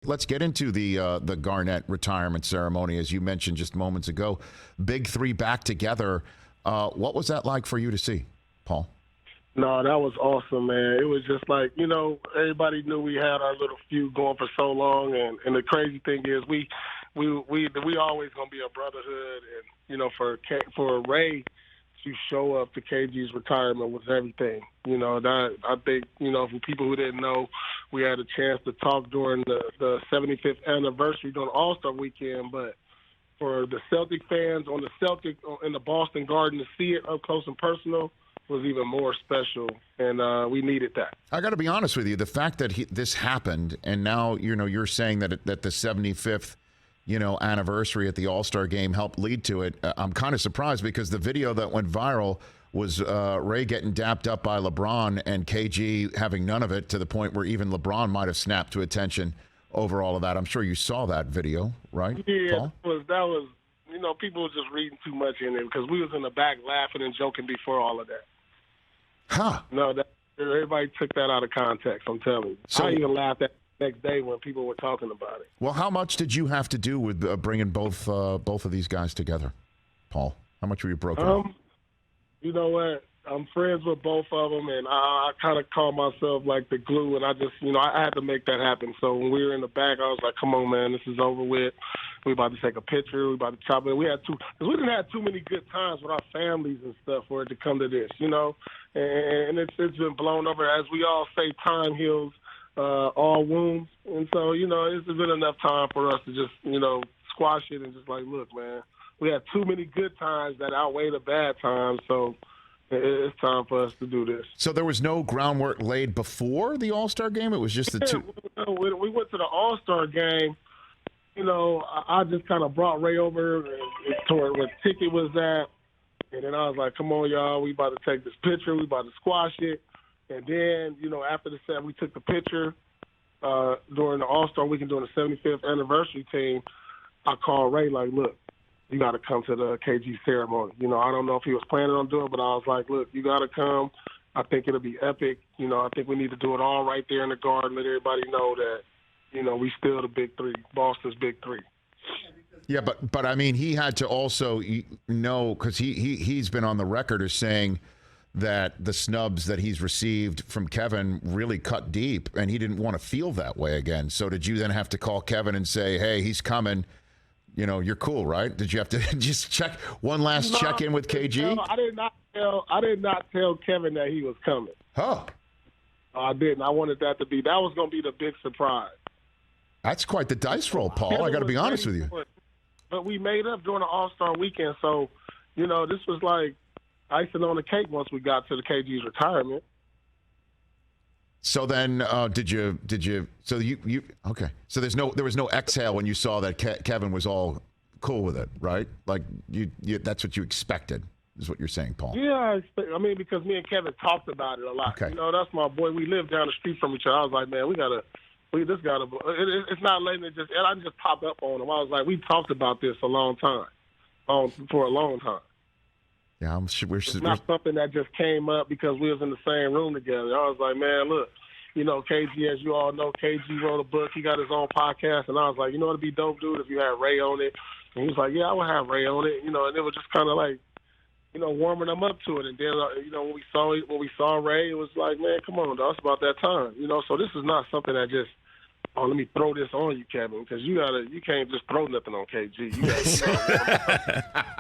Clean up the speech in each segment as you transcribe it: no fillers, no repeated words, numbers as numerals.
let's get into the Garnett retirement ceremony, as you mentioned just moments ago. Big three back together. What was that like for you to see, Paul? No, that was awesome, man. It was just like, everybody knew we had our little feud going for so long, and the crazy thing is we always gonna be a brotherhood, and for Ray to show up to KG's retirement was everything. That I think, for people who didn't know, we had a chance to talk during the 75th anniversary during All-Star weekend, but for the Celtic fans on the Celtic in the Boston Garden to see it up close and personal was even more special, and we needed that. I got to be honest with you, the fact that this happened, and now you're saying that the 75th anniversary at the All-Star game helped lead to it. I'm kind of surprised because the video that went viral was Ray getting dapped up by LeBron and KG having none of it, to the point where even LeBron might have snapped to attention over all of that. I'm sure you saw that video, right? Yeah, Paul? that was people were just reading too much in it because we was in the back laughing and joking before all of that. Huh? No, everybody took that out of context. I'm telling you. So, I even laughed at the next day when people were talking about it. Well, how much did you have to do with bringing both of these guys together, Paul? How much were you broken up? You know what? I'm friends with both of them, and I kind of call myself like the glue, and I just, I had to make that happen. So when we were in the back, I was like, come on, man, this is over with. We about to take a picture. We about to chop it. We didn't have too many good times with our families and stuff for it to come to this, and it's been blown over. As we all say, time heals all wounds. And so, it's been enough time for us to just, squash it and just like, look, man, we had too many good times that outweigh the bad times. So it's time for us to do this. So there was no groundwork laid before the All-Star game? It was just the two? We went to the All-Star game. I just kind of brought Ray over toward where the ticket was at. And then I was like, come on, y'all, we about to take this picture. We about to squash it. And then, after the set, we took the picture during the All-Star weekend, during the 75th anniversary team. I called Ray like, look, you got to come to the KG ceremony. I don't know if he was planning on doing it, but I was like, look, you got to come. I think it'll be epic. I think we need to do it all right there in the Garden, let everybody know that, we still the big three, Boston's big three. Yeah, but I mean, he had to also know, because he's been on the record as saying that the snubs that he's received from Kevin really cut deep, and he didn't want to feel that way again. So did you then have to call Kevin and say, hey, he's coming? You're cool, right? Did you have to just check one last check in with KG? No, I did not tell Kevin that he was coming. Huh? I didn't. I wanted that was going to be the big surprise. That's quite the dice roll, Paul. Kevin, I got to be honest with you. But we made up during the All-Star weekend, so this was like icing on the cake once we got to the KG's retirement. So then, did you? So you okay? So there was no exhale when you saw that Kevin was all cool with it, right? Like you that's what you expected, is what you're saying, Paul? Yeah, because me and Kevin talked about it a lot. Okay. That's my boy. We live down the street from each other. I was like, man, it's not letting it just. And I just popped up on him. I was like, we talked about this for a long time. Yeah, I'm sure it's not something that just came up because we was in the same room together. I was like, man, look, KG, as you all know, KG wrote a book. He got his own podcast, and I was like, it'd be dope, dude, if you had Ray on it. And he was like, yeah, I would have Ray on it. And it was just kind of like, warming them up to it. And then, when we saw Ray, it was like, man, come on, dog, it's about that time. So this is not something that just, let me throw this on you, Kevin, because you can't just throw nothing on KG.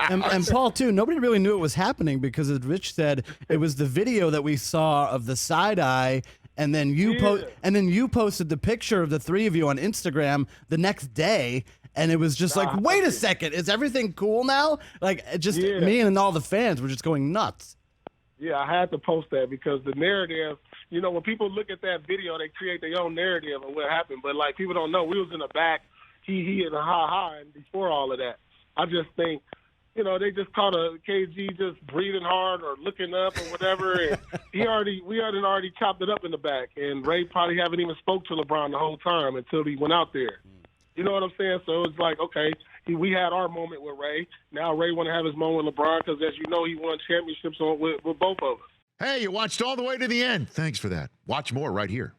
And Paul too. Nobody really knew it was happening because, as Rich said, it was the video that we saw of the side eye, and then you posted the picture of the three of you on Instagram the next day, and it was just like, wait a second, is everything cool now? Like, me and all the fans were just going nuts. Yeah, I had to post that because the narrative, when people look at that video, they create their own narrative of what happened. But, like, people don't know. We was in the back, he and ha-ha, and before all of that. I just think, they just caught a KG just breathing hard or looking up or whatever. And we had already chopped it up in the back. And Ray probably haven't even spoke to LeBron the whole time until he went out there. You know what I'm saying? So it was like, okay, we had our moment with Ray. Now Ray want to have his moment with LeBron because, as you know, he won championships with both of us. Hey, you watched all the way to the end. Thanks for that. Watch more right here.